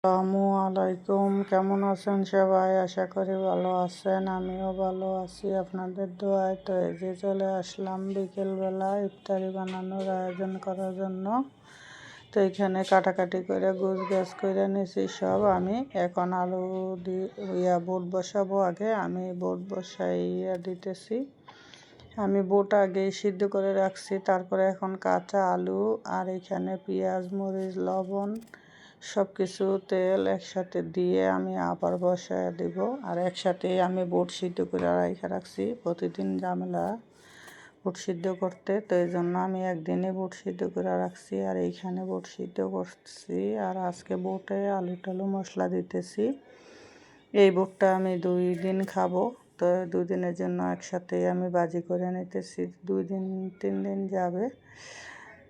আসসালামু আলাইকুম, কেমন আছেন সবাই? আশা করি ভালো আছেন। আমিও ভালো আছি আপনাদের দোয়ায়। তো এই যে চলে আসলাম বিকেলবেলা ইফতারি বানানোর আয়োজন করার জন্য। তো এখানে কাটাকাটি করে গাছ করে নিয়েছি সব। আমি এখন আলু দিয়ে বুট বসাবো। আগে আমি বুট বসাইয়া দিতেছি। আমি বুট আগেই সিদ্ধ করে রাখছি, তারপরে এখন কাঁচা আলু আর এখানে পেঁয়াজ, মরিচ, লবণ সব কিছু তেল একসাথে দিয়ে আমি আবার বসায় দেব। আর একসাথেই আমি বুট সিদ্ধ করে রেখে রাখছি, প্রতিদিন ঝামেলা বুট সিদ্ধ করতে। তো এই জন্য আমি একদিনে বুট সিদ্ধ করে রাখছি আর এইখানে বুট সিদ্ধ করছি। আর আজকে বুটে আলু টালু মশলা দিতেছি। এই বুটটা আমি 2 দিন খাবো। তো 2 দিনের জন্য একসাথেই আমি ভাজি করে নিতেছি, 2 দিন 3 দিন যাবে।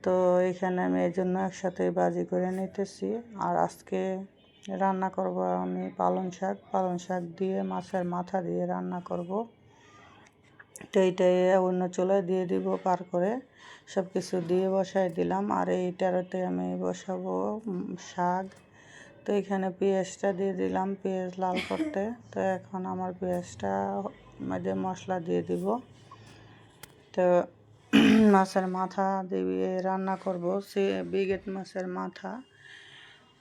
তো এখানে আমি এই জন্য একসাথে ভাজি করে নিতেছি। আর আজকে রান্না করব আমি পালং শাক দিয়ে মাছের মাথা দিয়ে রান্না করব। তো এইটাই অন্য চুলায় দিয়ে দিব, পার করে সব কিছু দিয়ে বসাই দিলাম। আর এইটাতে আমি বসাবো শাক। তো এখানে পেঁয়াজটা দিয়ে দিলাম, পেঁয়াজ লাল করতে। তো এখন আমার পেঁয়াজটা মধ্যে মশলা দিয়ে দিব। তো মাছের মাথা দিয়ে রান্না করব, সে বিগেট মাছের মাথা।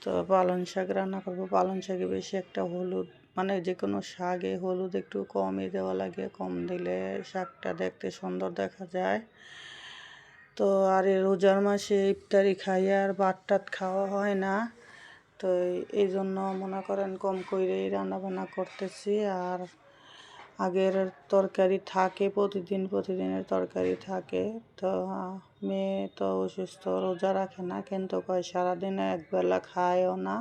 তো পালং শাক রান্না করব। পালং শাকে বেশি একটা হলুদ, মানে যে কোনো শাকে হলুদ একটু কমই দেওয়া লাগে, কম দিলে শাকটা দেখতে সুন্দর দেখা যায়। তো আর এই রোজার মাসে ইফতারি খাই আর ভাত টাত খাওয়া হয় না। তো এই জন্য মনে করেন কম করেই রান্নাবান্না করতেছি। আর আগের তরকারি থাকে, প্রতিদিনের তরকারি থাকে। তো মেয়ে তো অসুস্থ, রোজা রাখে না, কিন্তু কয় সারাদিনে একবেলা খায়ও না।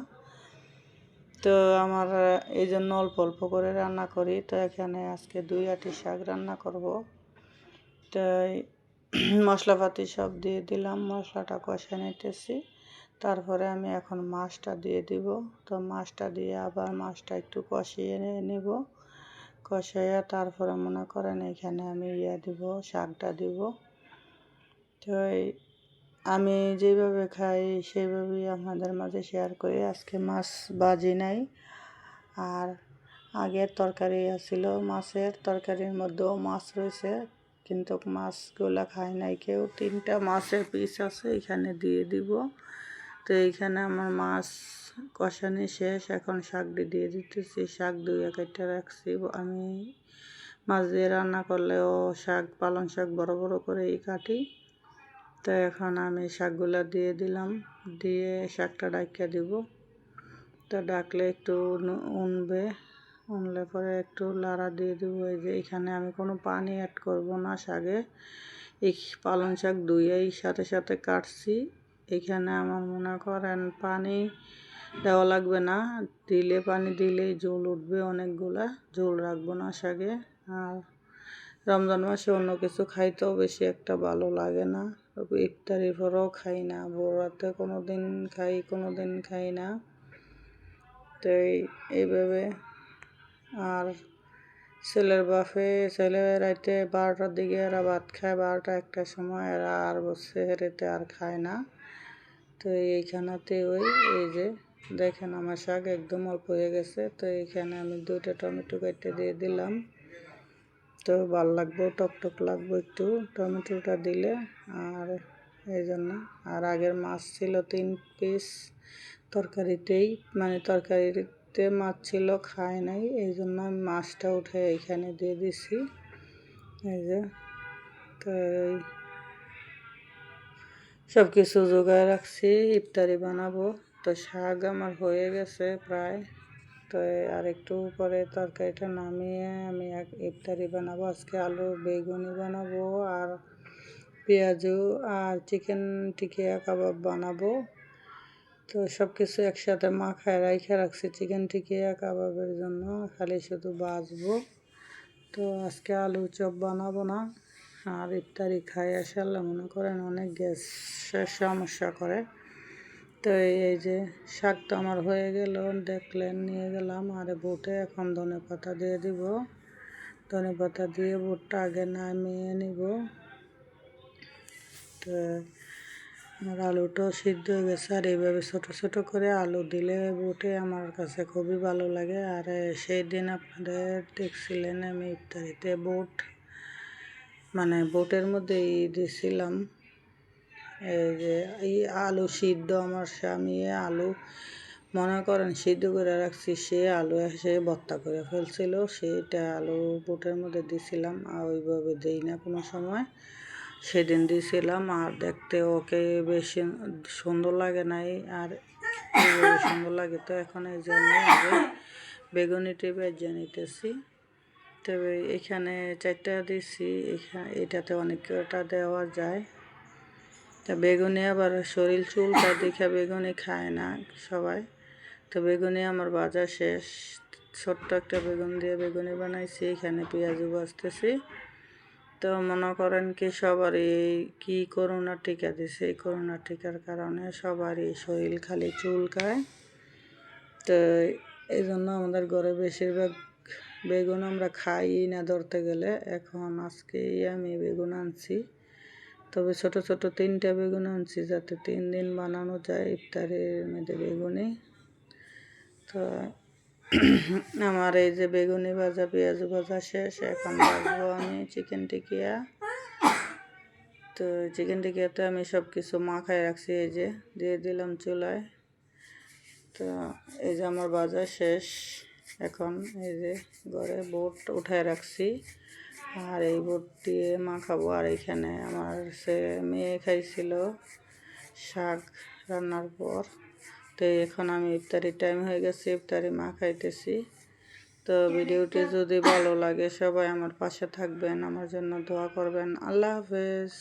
তো আমার এই জন্য অল্প অল্প করে রান্না করি। তো এখানে আজকে 2 আঁটি শাক রান্না করব। তো মশলাপাতি সব দিয়ে দিলাম, মশলাটা কষে নিতেছি। তারপরে আমি এখন মাছটা দিয়ে দিব। তো মাছটা দিয়ে আবার মাছটা একটু কষিয়ে নেব। কষাইয়া তারপরে মনে করেন এখানে আমি দিব, শাকটা দিব। তো আমি যেভাবে খাই সেইভাবেই আপনাদের মাঝে শেয়ার করি। আজকে মাছ ভাজি নাই, আর আগের তরকারি ছিল, মাছের তরকারির মধ্যেও মাছ রয়েছে, কিন্তু মাছগুলো খায় নাই কেউ। 3টা মাছের পিস আছে, এখানে দিয়ে দিব। তো এইখানে আমার মাছ কষানি শেষ, এখন শাকটি দিয়ে দিতেছি। শাক ধুয়ে কেটে রাখছি। আমি মাছ দিয়ে রান্না করলেও শাক, পালং শাক বড় বড় করেই কাটি। তো এখন আমি শাকগুলো দিয়ে দিলাম, দিয়ে শাকটা ডাকিয়ে দিব। তো ডাকলে একটু উনলে পরে একটু লাড়া দিয়ে দেবো। এই যে এখানে আমি কোনো পানি অ্যাড করব না শাকে। এই পালং শাক ধুয়েই সাথে সাথে কাটছি। এখানে আমার মনে করেন পানি দেওয়া লাগবে না, পানি দিলেই ঝোল উঠবে অনেকগুলা, ঝোল রাখবো না শাকে। আর রমজান মাসে অন্য কিছু খাইতেও বেশি একটা ভালো লাগে না। ইফতারির পরেও খাই না, ভোররাতে কোনো দিন খাই, কোনো দিন খাই না। তো এইভাবে। আর ছেলে রাইতে 12টার দিকে এরা ভাত খায়, 12টা 1টার সময়। এরা আর সেহরিতে আর খায় না। তো এইখানেতে এই যে দেখেন আমার শাক একদম অল্প হয়ে গেছে। তো এইখানে আমি 2টা টমেটো কেটে দিয়ে দিলাম। তো ভালো লাগবে, টকটক লাগবে একটু টমেটোটা দিলে। আর এই জন্য, আর আগের মাছ ছিল 3 পিস তরকারিতেই, মানে তরকারিতে মাছ ছিল, খায় নাই, এই জন্য আমি মাছটা উঠে এইখানে দিয়ে দিছি। এই যে, তো সব কিছু জোগাড় রাখছি, ইফতারি বানাবো। তো শাক আমার হয়ে গেছে প্রায়। তো আর একটু পরে তরকারিটা নামিয়ে আমি ইফতারি বানাবো। আজকে আলু বেগুনি বানাবো, আর পেঁয়াজু আর চিকেন টিকিয়া কাবাব বানাবো। তো সব কিছু একসাথে মাখায় রাইখে রাখছি চিকেন টিকিয়া কাবাবের জন্য, খালি শুধু ভাজবো। তো আজকে আলু চপ বানাবো না। আর ইফতারি খাই আসলে মনে করেন অনেক গ্যাসের সমস্যা করে। তো এই যে শাক তো আমার হয়ে গেল, দেখলেন, নিয়ে গেলাম। আর বুটে এখন ধনেপাতা দিয়ে দিব। ধনেপাতা দিয়ে বুটটা আগে নামিয়ে নিব। তো আমার আলুটাও সিদ্ধ হয়ে গেছে। আর এইভাবে ছোট ছোট করে আলু দিলে বুটে আমার কাছে খুবই ভালো লাগে। আর সেই দিন আপনাদের দেখছিলেন আমি ইফতারিতে বুট মানে বুটের মধ্যে দিয়েছিলাম এই যে এই আলু সিদ্ধ। আমার স্বামী আলু মনে করেন সিদ্ধ করে রাখছি, সে আলু এসে ভর্তা করে ফেলছিল, সেটা আলু বুটের মধ্যে দিছিলাম। আর ওইভাবে দিই না কোনো সময়, সেদিন দিয়েছিলাম। আর দেখতে ওকে বেশি সুন্দর লাগে নাই, আর এইভাবে সুন্দর লাগে। তো এখন এই যে আমি আগে বেগুনিটি ভেজে নিতেছি। তবে এখানে 4টা দিছি, এটাতে অনেকটা দেওয়া যায়। তা বেগুনি আবার শরীর চুলটা দেখে বেগুনি খায় না সবাই। তো বেগুনি আমার ভাজা শেষ। ছোট্ট একটা বেগুন দিয়ে বেগুনি বানাইছি, এখানে পেঁয়াজও ভাজতেছি। তো মনে করেন কি সবারই কি করোনা টিকা দিছে, এই করোনা টিকার কারণে সবারই শরীর খালি চুলকায়। তো এই জন্য আমাদের ঘরে বেশিরভাগ বেগুন আমরা খাই না ধরতে গেলে। এখন আজকেই আমি বেগুন আনছি, তবে ছোট ছোট 3টা বেগুন আনছি যাতে 3 দিন বানানো যায় ইফতারের মধ্যে বেগুনি। তো আমার এই যে বেগুনি ভাজা পেঁয়াজ ভাজা শেষ। এখন ভাজবো আমি চিকেন টিকিয়া। তো চিকেন টিকিয়াতে আমি সব কিছু মাখায় রাখছি, এই যে দিয়ে দিলাম চুলায়। তো এই যে আমার ভাজা শেষ। এখন এই যে ঘরে বুট উঠায় রাখছি, আর এই বুট দিয়ে মাখাবো। আর এখানে আমার মেয়ে খাইছিল শাক রান্নার পর। তো এখন আমি ইফতারির টাইম হয়ে গেছে, ইফতারি খাইতেছি। তো ভিডিওটি যদি ভালো লাগে সবাই আমার পাশে থাকবেন, আমার জন্য দোয়া করবেন। আল্লাহ হাফেজ।